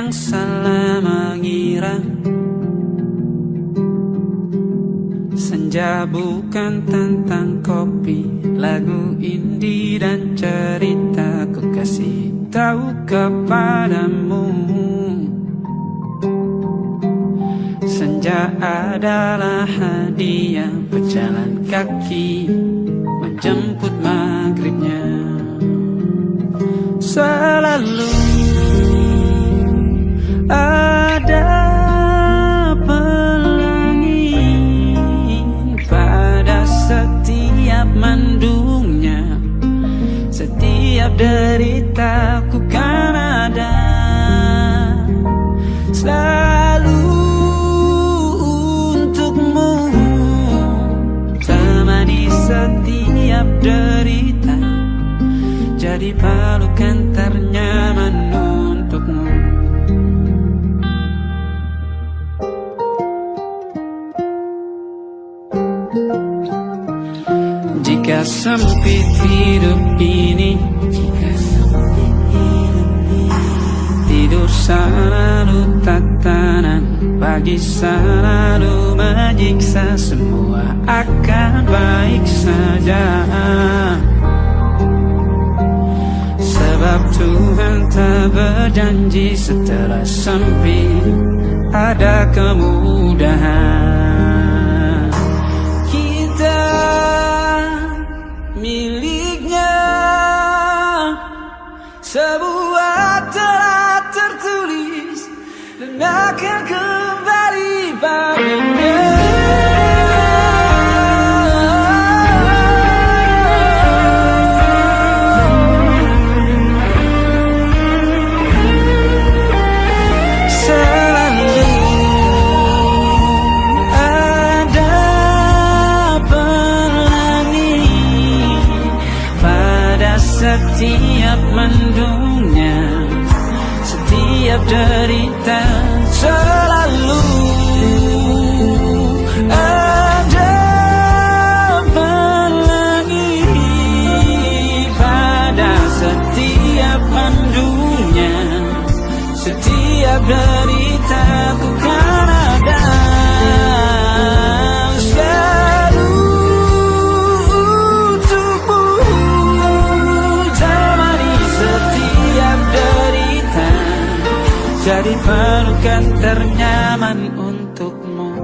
yang salah mengira senja bukan tentang kopi, lagu indie dan cerita ku kasih tahu kepadamu. Senja adalah hadiah pejalan kaki menjemput maghribnya. Selalu ada pelangi pada setiap mendungnya, setiap deritaku kan ada selalu untukmu, temani setiap derita, jadi pelukan ternyaman untukmu. Jika sempit hidup ini, tidur selalu tatanan, pagi selalu menyiksa, semua akan baik saja. Sebab Tuhan tak berjanji setelah sempit ada kemudahan. Kita miliknya, sebuah telah tertulis dan akan kembali padanya. Setiap mendungnya, setiap derita, selalu ada pelangi pada setiap mendungnya, setiap derita ku kan ada. Jadi pelukan ternyaman untukmu.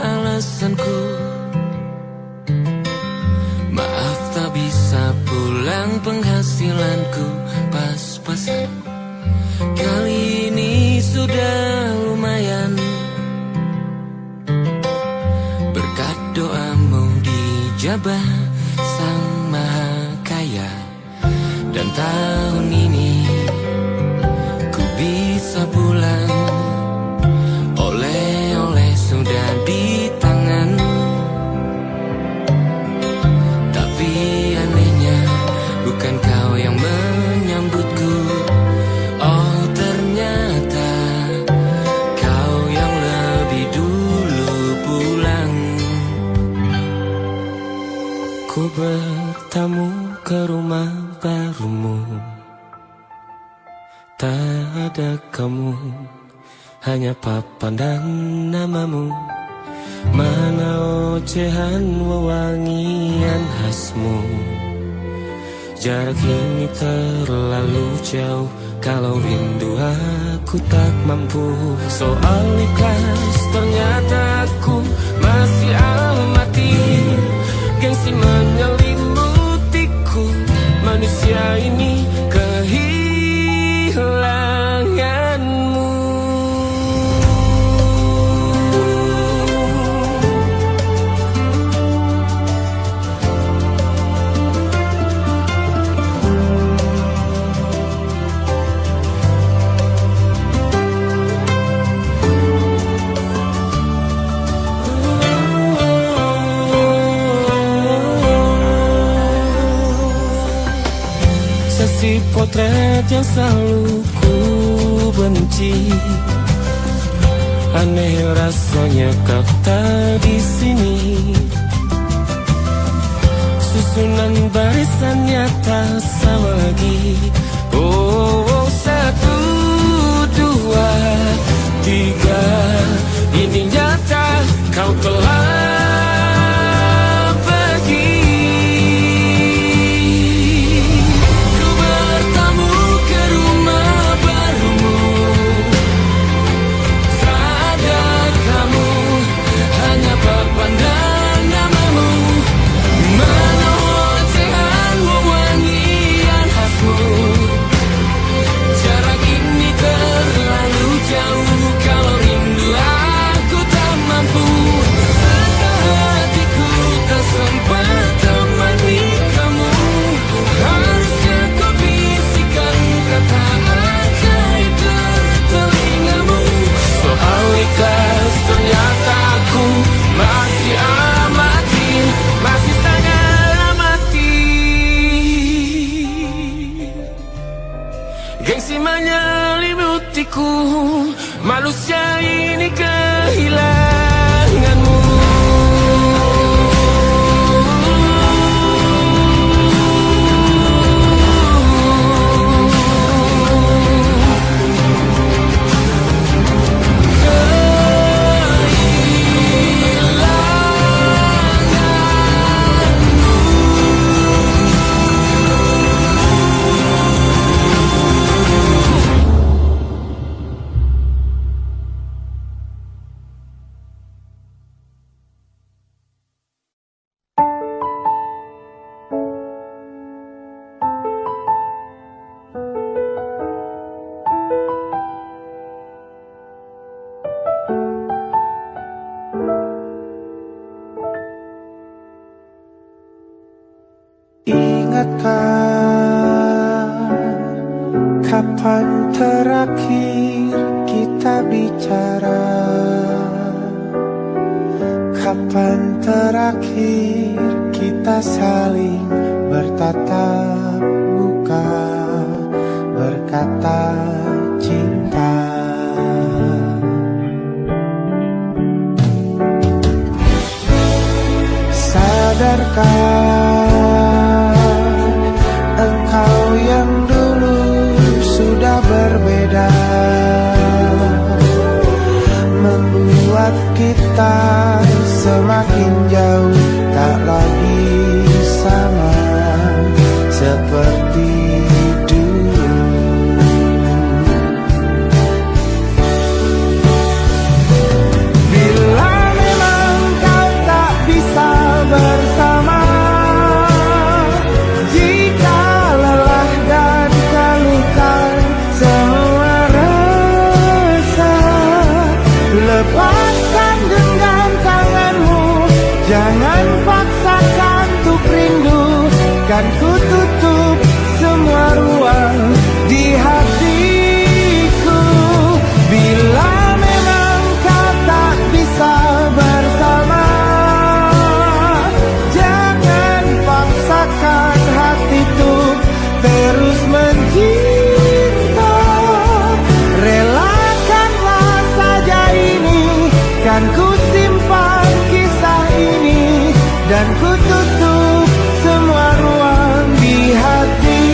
Alasanku maaf tak bisa pulang, penghasilanku pas-pasan. Kali ini sudah lumayan, berkat doamu dijabah Sang Maha Kaya. Dan tahun ini ku bisa pulang, oleh-oleh sudah di tangan. Tapi anehnya bukan kau yang menyambutku. Oh ternyata kau yang lebih dulu pulang. Ku bertamu ke rumah barumu, tak ada kamu, hanya papan dan namamu. Mana ocehan wewangian khasmu. Jarak ini terlalu jauh, kalau rindu aku tak mampu. Soal ikhlas ternyata aku masih amati. Gengsi menyelimutiku, manusia ini kehilanganmu. seperti potret yang selalu ku benci. Aneh rasanya kau tak di sini. Susunan barisannya tak sama lagi. Oh, 1, 2, 3. Ini nyata kau telah pergi. Ku bertamu ke rumah barumu. Tak ada kamu, hanya papan dan namamu. Mana ocehan wewangian khasmu. Jarak ini terlalu jauh. Kalau rindu aku tak mampu. Hatiku tak sempat temani kamu. Harusnya kau bisikan kata ajaib telingamu. Soal ikhlas ternyata aku masih amati, masih sangat amati. Gengsi menyelimutiku, manusia ini kehilanganmu. Ingatkah kapan terakhir kita bicara? Kapan terakhir kita saling bertatap muka, berkata cinta? Sadarkah engkau yang dulu sudah berbeda, membuat kita semakin jauh, tak lagi sama seperti dulu. Bila memang kau tak bisa bersama, jika lelah dan keluhkan semua rasa, lepaskan genggam tanganmu, jangan paksakan untuk rindu. Kan ku tutup semua ruang di hatiku. Bila memang kau tak bisa bersama, jangan paksakan hati untuk terus mencinta. Relakanlah saja ini, kan ku simpan kisah ini, dan ku tutup semua ruang di hatiku.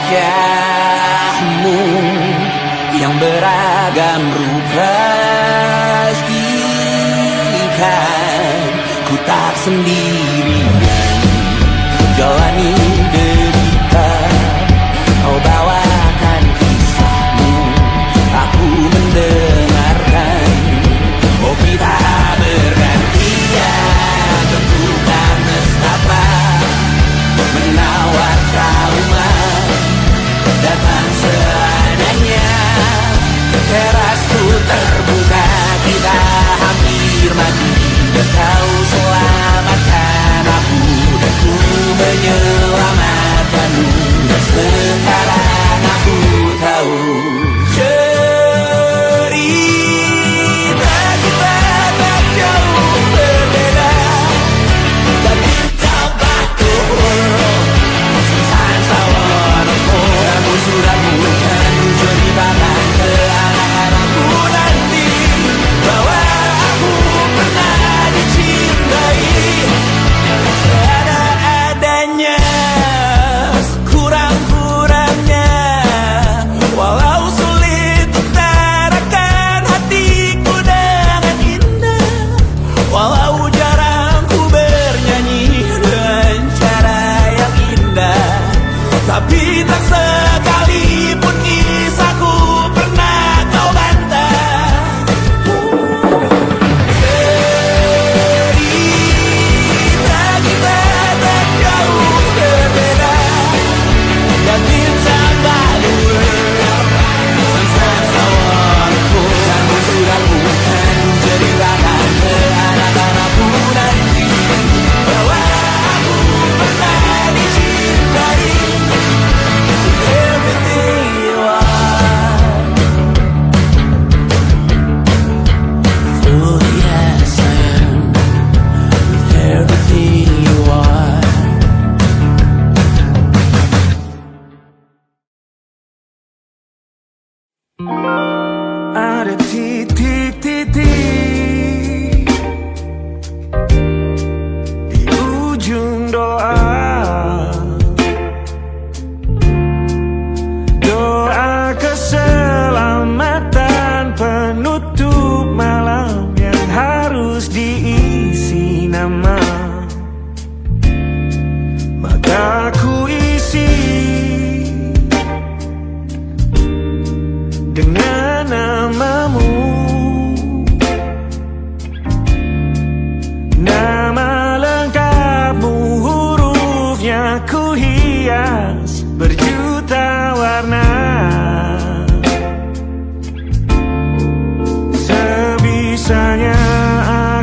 wajahmu yang beragam rupa, pastikan ku tak sendirian jalani derita. Kau bawakan kisahmu, aku mendengarkan. Oh kita bergantian, tentukan nestapa menawar trauma datang seadanya. Terasku terbuka, kita hampir mati, dan kau selamatkan aku, dan ku menyelamatkanmu. Dan sekarang aku tahu cerita kita tak jauh berbeda, tapi tampak world. Sometimes I wanna hold. Namun suratmu kan ku ceritakan ke anak-anakku nanti bahwa aku pernah dicintai seada-adanya, sekurang-kurangnya. Walau sulit utarakan hatiku dengan indah, walau jarang ku bernyanyi dengan cara yang indah, tapi tak sekalipun kisahku pernah kau bantah. Cerita kita tak jauh berbeda, dan tambah dua. Sometimes I wanna hold. Namun suratmu kan ku ceritakan ke anak-anakku nanti bahwa aku pernah dicintai. Everything you are, fully as I am, with everything you are. Ada titik-titik di ujung doa, doa keselamatan penutup malam yang harus diisi nama. Maka ku isi dengan namamu, nama lengkapmu, hurufnya ku hias berjuta warna. Sebisanya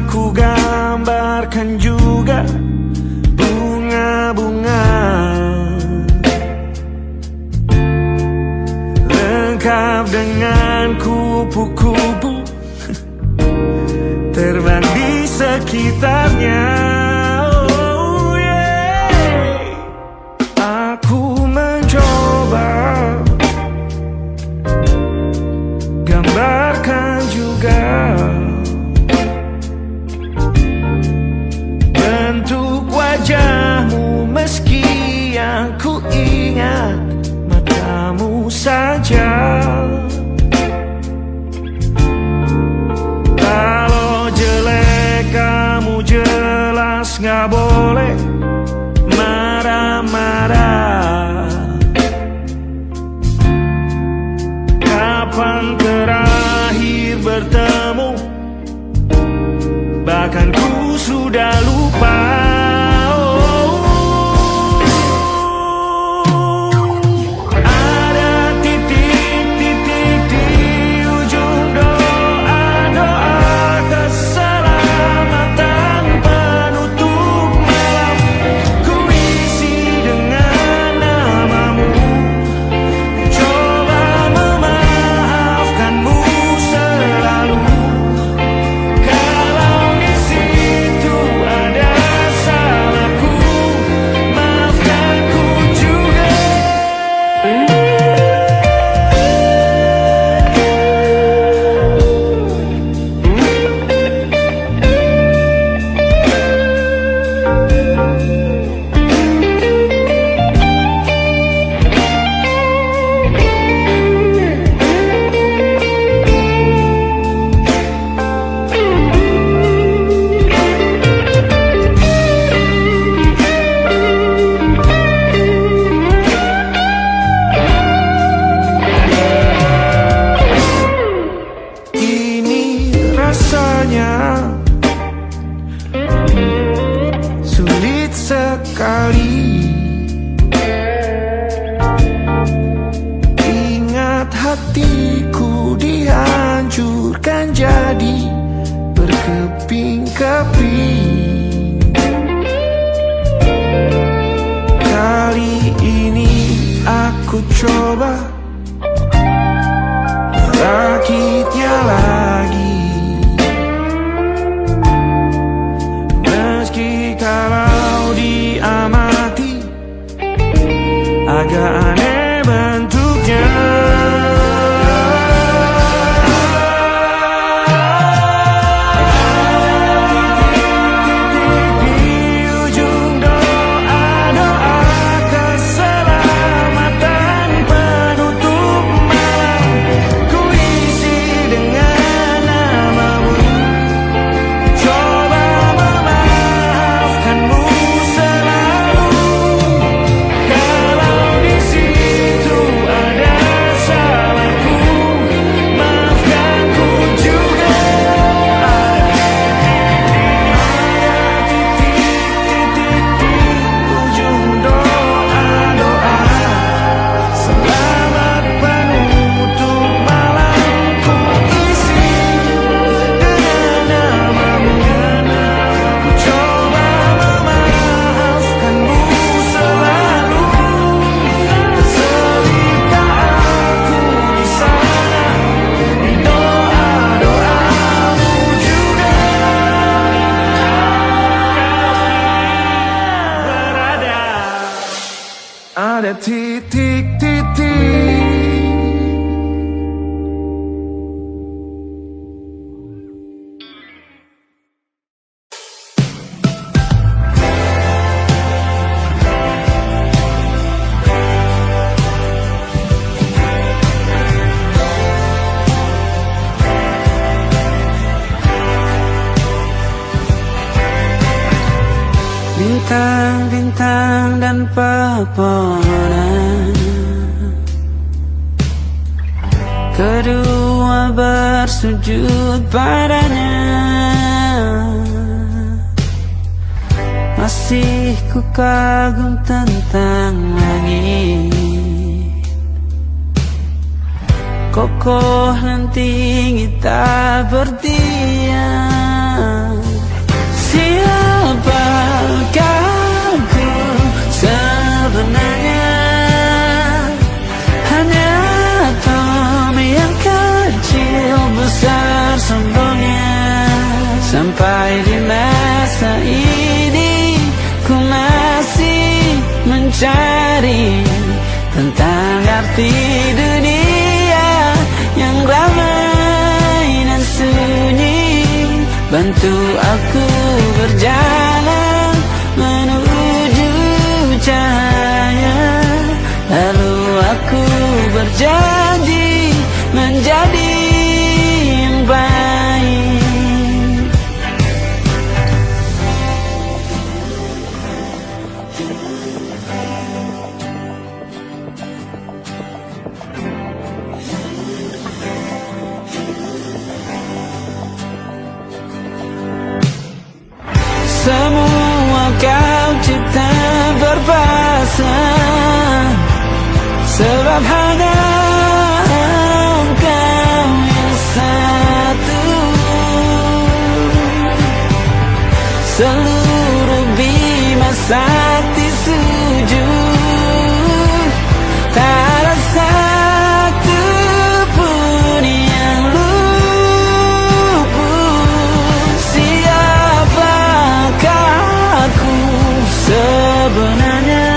aku gambarkan juga bunga-bunga, lengkap dengan kupu-kupu terbang di sekitarnya. Oh yeah. Aku mencoba gambarkan juga bentuk wajahmu, meski yang ku ingat matamu saja. Kalau jelek kamu jelas gak boleh marah-marah. Kapan terakhir bertemu, bahkan ku sudah lupa. Ada titik ku coba merakitnya lagi, meski kalau diamati agak aneh bentuknya. Ada titik-titik bintang-bintang dan pepohonan, kedua bersujud padanya. Masih ku kagum tentang langit, kokoh dan tinggi tak berdiam. Siapakah ku sebenarnya? Hanya atom yang kecil besar sombongnya. Sampai di masa ini ku masih mencari tentang arti dunia yang ramai dan sunyi. Bantu aku berjalan menuju cahaya, lalu aku berjanji menjadi yang baik. Semua kau cipta berpasang, sebab hanya Engkau yang satu. Seluruh bima sakti sujud, tak ada satu pun yang luput. Siapakah aku sebenarnya?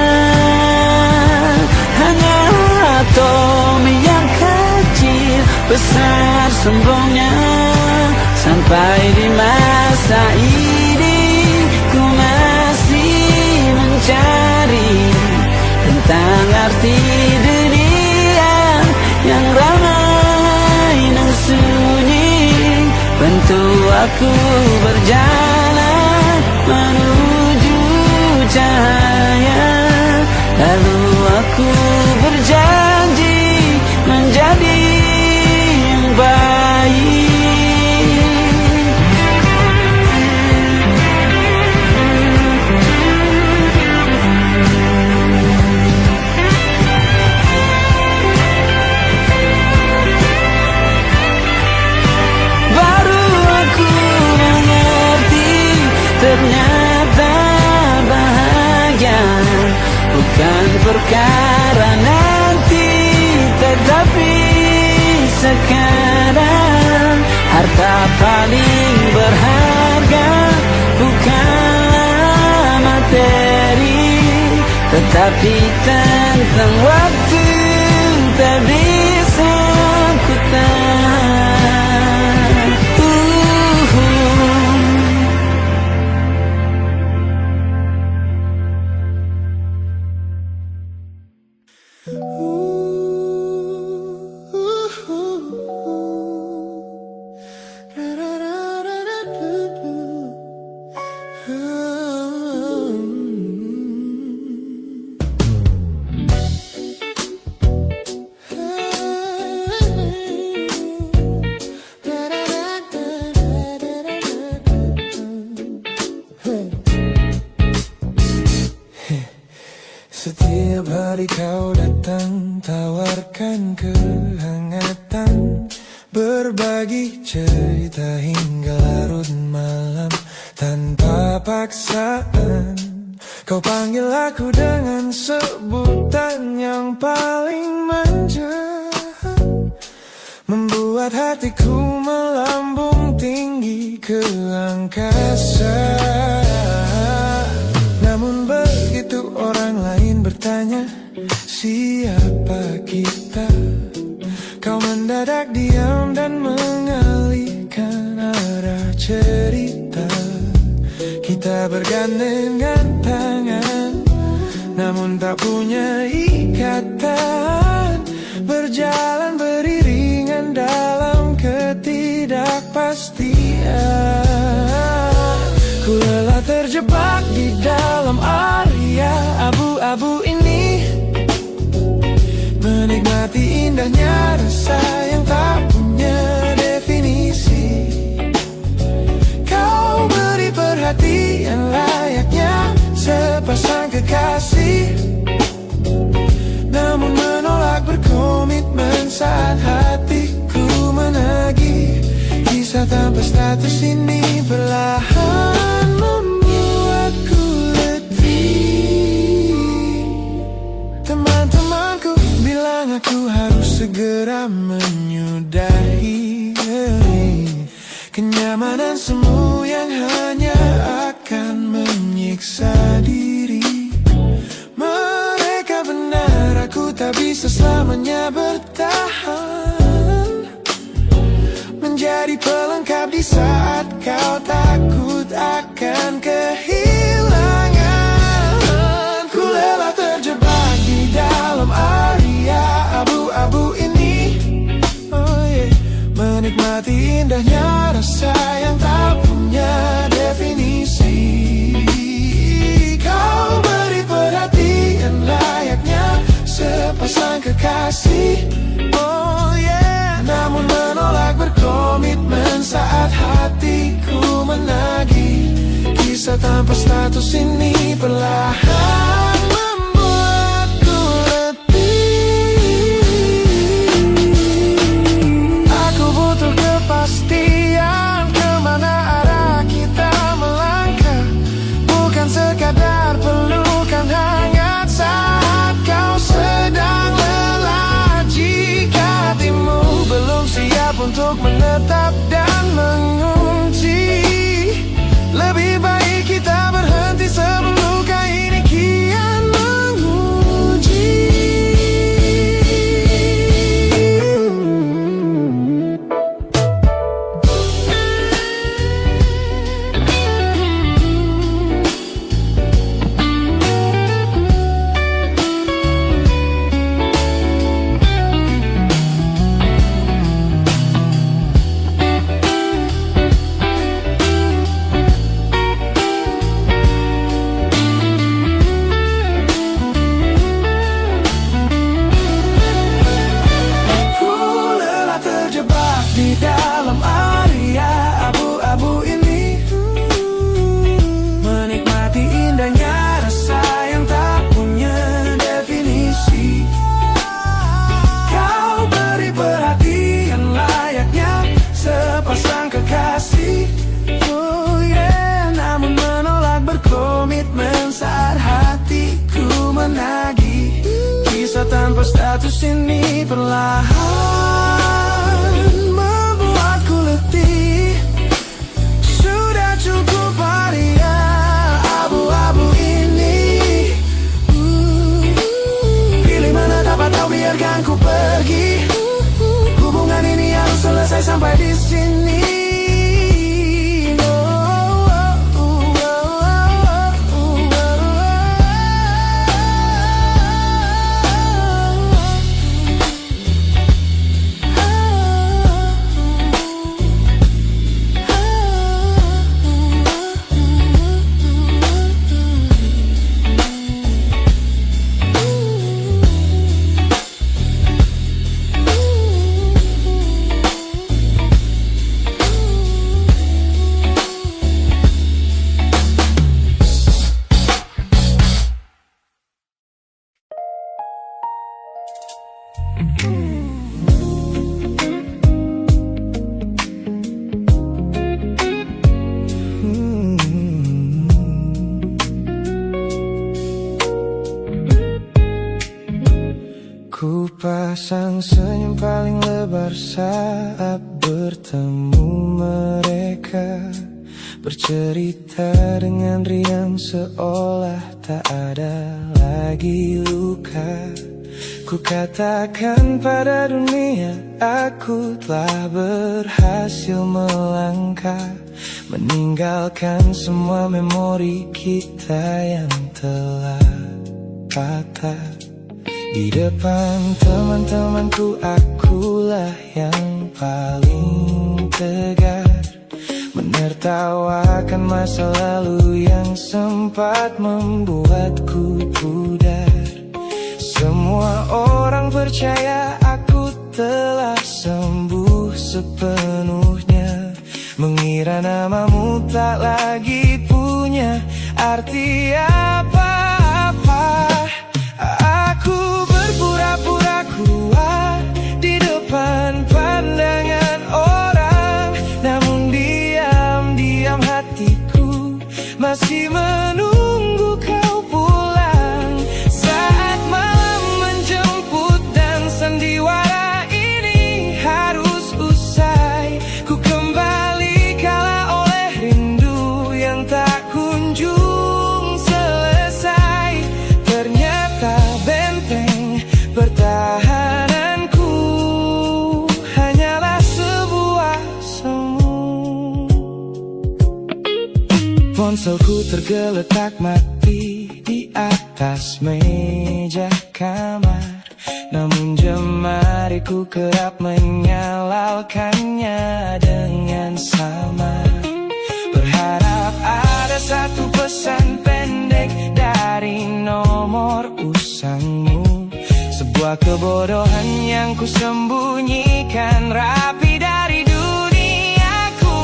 Hanya atom yang kecil besar sombongnya. Sampai di masa ini ku masih mencari tentang arti dunia yang ramai dan sunyi. Bantu aku berjalan menuju cahaya, lalu aku berjanji menjadi yang baik. Ternyata bahagia bukan perkara nanti Tetapi sekarang harta paling berharga bukanlah materi, tetapi tentang waktu tak bisa ku tahan. Setiap hari kau datang, tawarkan kehangatan, berbagi cerita hingga larut malam tanpa paksaan. Kau panggil aku dengan sebutan yang paling manja, membuat hatiku melambung tinggi ke angkasa. Namun begitu orang lain bertanya, siapa kita? Kau mendadak diam dan mengalihkan arah cerita. Kita bergandengan tangan, namun tak punya ikatan, berjalan beriringan dalam ketidakpastian. Ku lelah terjebak di dalam area abu-abu ini, menikmati indahnya rasa yang tak punya definisi. Kau beri perhatian layaknya sepasang kekasih, namun menolak berkomitmen saat hatiku menagih. Kisah tanpa status ini perlahan membuatku letih. Teman-temanku bilang aku harus segera menyudahi kenyamanan semu yang hanya akan menyiksa diri. Mereka benar, aku tak bisa selamanya bertahan, menjadi pelengkap di saat kau takut akan kehilangan. Ku lelah terjebak di dalam area abu-abu ini, menikmati indahnya rasa yang tak punya definisi. Kau beri perhatian layaknya sepasang kekasih, namun menolak berkomitmen saat hatiku menagih. Kisah tanpa status ini perlahan membuatku letih. Aku butuh kepastian kemana arah kita melangkah, bukan sekadar pelukan hangat saat kau sedang lelah. Jika hatimu belum siap untuk menetap dan mengunci, lebih baik kita berhenti sebelum luka ini kian menguji. status ini perlahan membuatku letih. Sudah cukup waria abu-abu ini. Pilih mana dapat tahu, biarkan ku pergi. Hubungan ini harus selesai sampai di sini. Ku pasang senyum paling lebar saat bertemu mereka, bercerita dengan riang seolah tak ada lagi luka. Ku katakan pada dunia aku telah berhasil melangkah, meninggalkan semua memori kita yang telah patah. Di depan teman-temanku akulah yang paling tegar, menertawakan masa lalu yang sempat membuatku pudar. Semua orang percaya aku telah sembuh sepenuhnya, mengira namamu tak lagi punya arti apa-apa. Aku berpura-pura kuat di depan pandangan orang, namun diam-diam hatiku masih menunggu kau pulang. Saat malam menjemput dan sandiwara ini harus usai, ku kembali kalah oleh rindu yang tak kunjung selesai. Ternyata benteng pertahananku hanyalah sebuah semu. Ponselku tergeletak mati di atas meja kamar, namun jemariku kerap menyalakannya dengan samar. Berharap ada satu pesan pendek dari nomor usangmu, sebuah kebodohan yang ku sembunyikan rapi dari duniaku.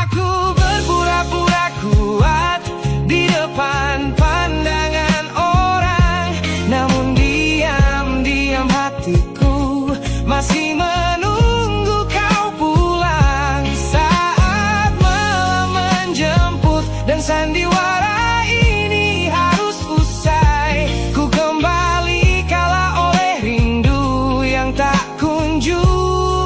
Aku berpura-pura kuat di depan pandangan orang, namun diam-diam hatiku masih menunggu kau pulang. Saat malam menjemput dan sandiwara ini harus usai, ku kembali kalah oleh rindu yang tak kunjung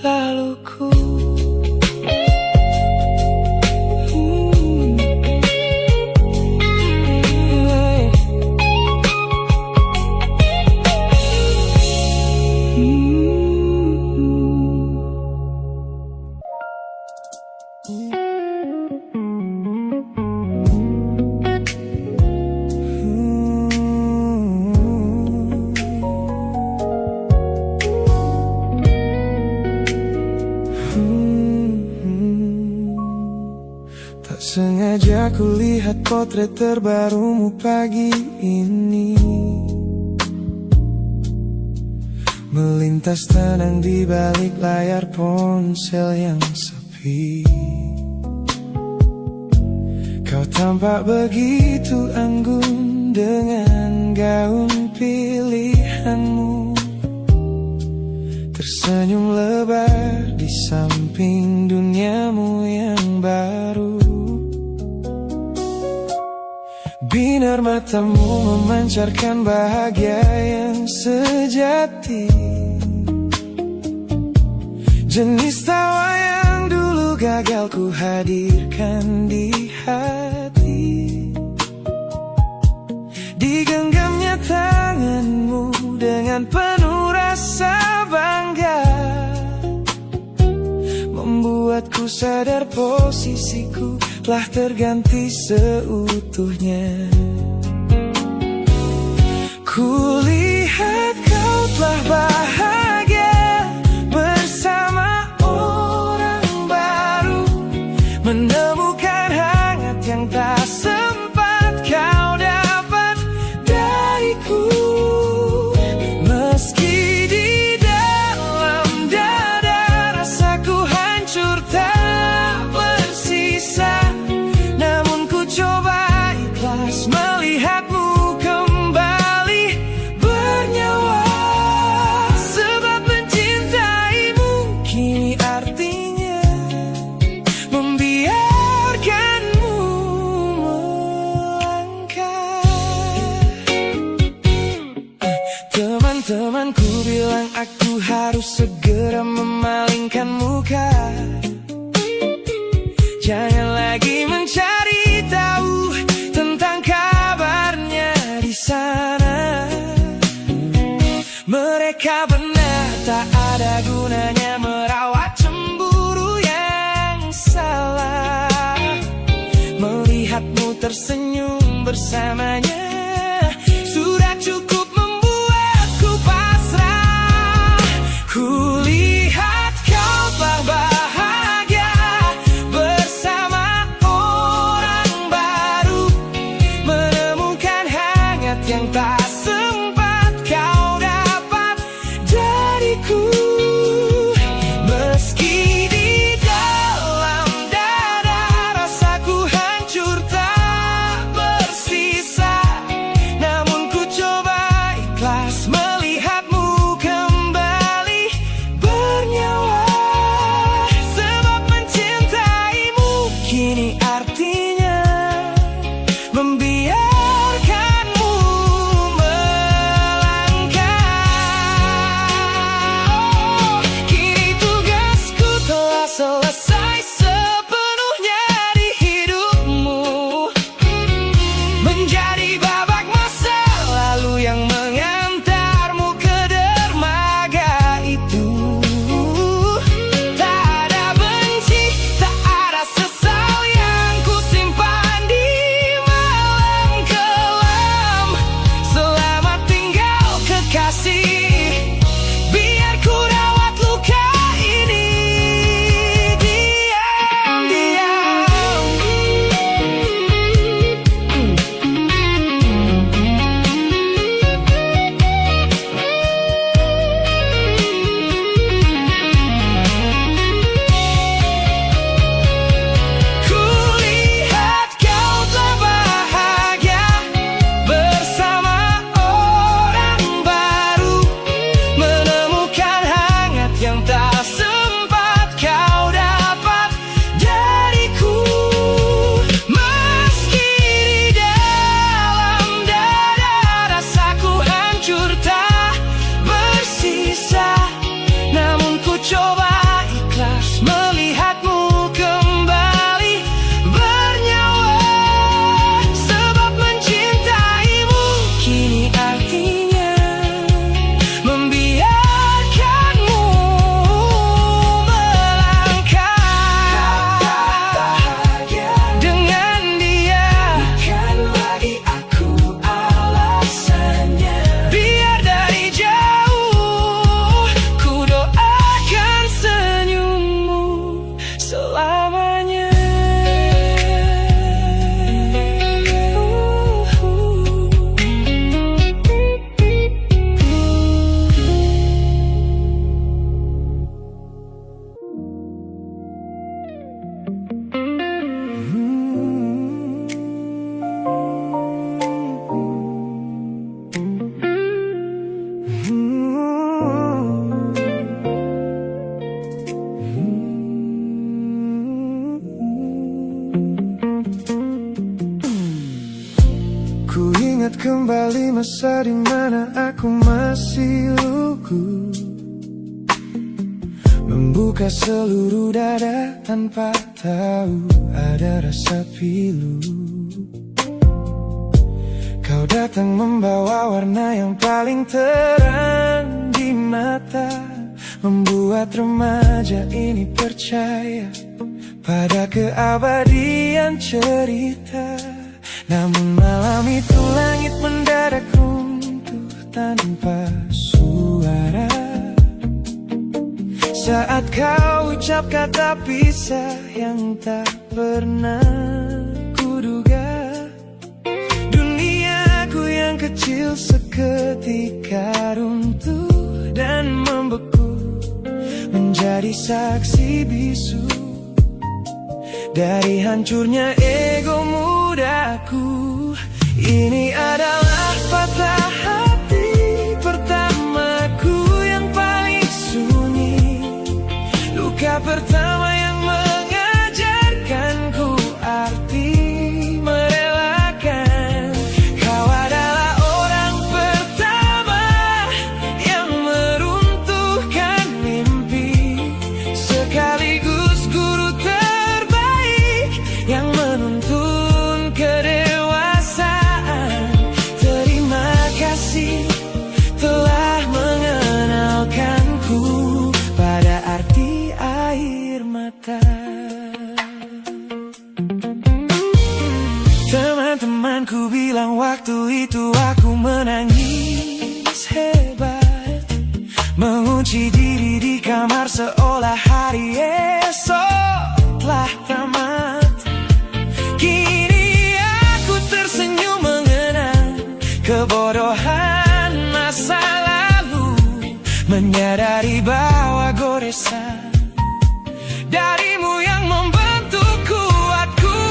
laluku. Tak sengaja ku lihat potret terbarumu pagi ini, melintas tenang di balik layar ponsel yang sepi. Kau tampak begitu anggun dengan gaun pilihanmu, tersenyum lebar di samping duniamu yang baru. Binar matamu memancarkan bahagia yang sejati, jenis tawa yang dulu gagal ku hadirkan di hati. Digenggamnya tanganmu dengan penuh rasa bangga, membuatku sadar posisiku telah terganti seutuhnya. Kulihat kau telah bahagia bersama orang baru, menemukan hangat yang tak sempat kau dapat dariku. Meski di dalam dada rasaku hancur tak bersisa, namun ku coba ikhlas melihatmu kembali bernyawa. Sebab mencintaimu kini artinya membiarkanmu melangkah. Teman-temanku bilang aku harus segera memalingkan muka, jangan lagi mencari tahu tentang kabarnya di sana. Mereka benar, tak ada gunanya merawat cemburu yang salah. Melihatmu tersenyum bersamanya sudah cukup membuatku pasrah. Kulihat kau telah bahagia bersama orang baru, menemukan hangat yang tak sempat kau dapat dariku. Meski di dalam dada rasaku hancur tak bersisa, kembali masa dimana aku masih lugu, membuka seluruh dada tanpa tahu ada rasa pilu. Kau datang membawa warna yang paling terang di mata, membuat remaja ini percaya pada keabadian cerita. Namun malam itu langit mendadak runtuh tanpa suara saat kau ucap kata pisah yang tak pernah kuduga. Duniaku yang kecil seketika runtuh dan membeku, menjadi saksi bisu dari hancurnya ego mudaku. Ini adalah patah hati pertamaku yang paling sunyi, luka pertama yang mengajarkanku arti merelakan. Kau adalah orang pertama yang meruntuhkan mimpi, sekaligus guru terbaik yang menuntun kedewasaan. Terima kasih telah mengenalkanku pada arti air mata. Teman-temanku bilang waktu itu aku menangis hebat, mengunci diri di kamar seolah hari esok telah tamat. Kini aku tersenyum mengenang kebodohan masa lalu, menyadari bahwa goresan darimu yang membentuk kuatku.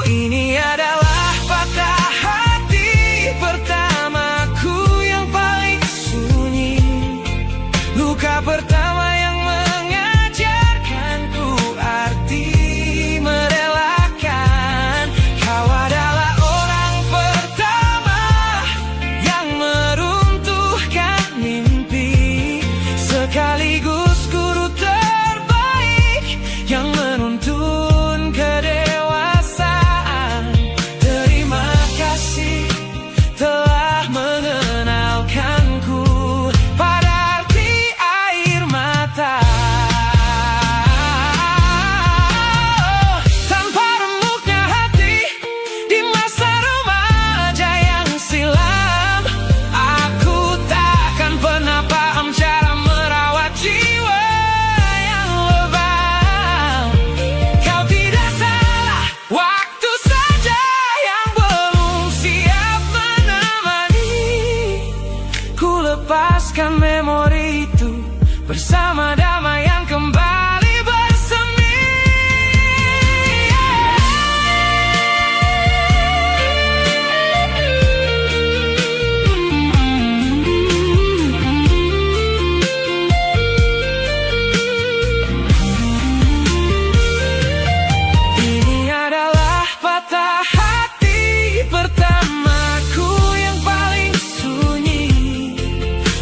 Ini adalah patah hati pertamaku yang paling sunyi, luka pertama yang mengajarkanku arti merelakan. Kau adalah orang pertama yang meruntuhkan mimpi, sekaligus guru terbaik yang menuntun kedewasaan. Terima kasih telah mengenalkanku pada arti air mata. Tanpa remuknya hati di masa remaja yang silam, aku takkan pernah paham cara merawat jiwa yang lebam. Kau tidak salah, waktu saja yang belum siap menemani. Ku lepaskan memori itu bersama damai yang kembali bersemi. Ini adalah patah hati pertamaku yang paling sunyi,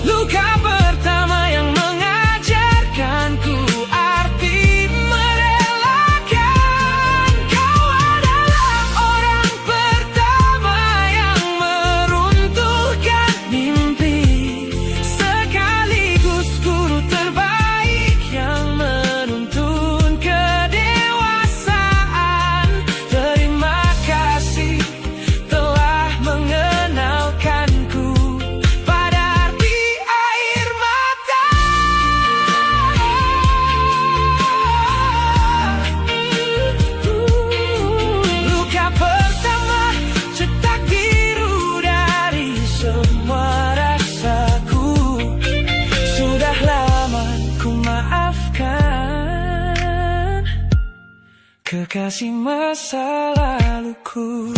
luka pertama yang mengajarkanku arti merelakan. Kau adalah orang pertama yang meruntuhkan mimpi, sekaligus guru terbaik yang menuntun kedewasaan. Terima kasih telah mengenalkanku pada arti air mata. Luka pertama cetak biru dari semua rasaku. Sudah lama ku maafkan kekasih masa laluku.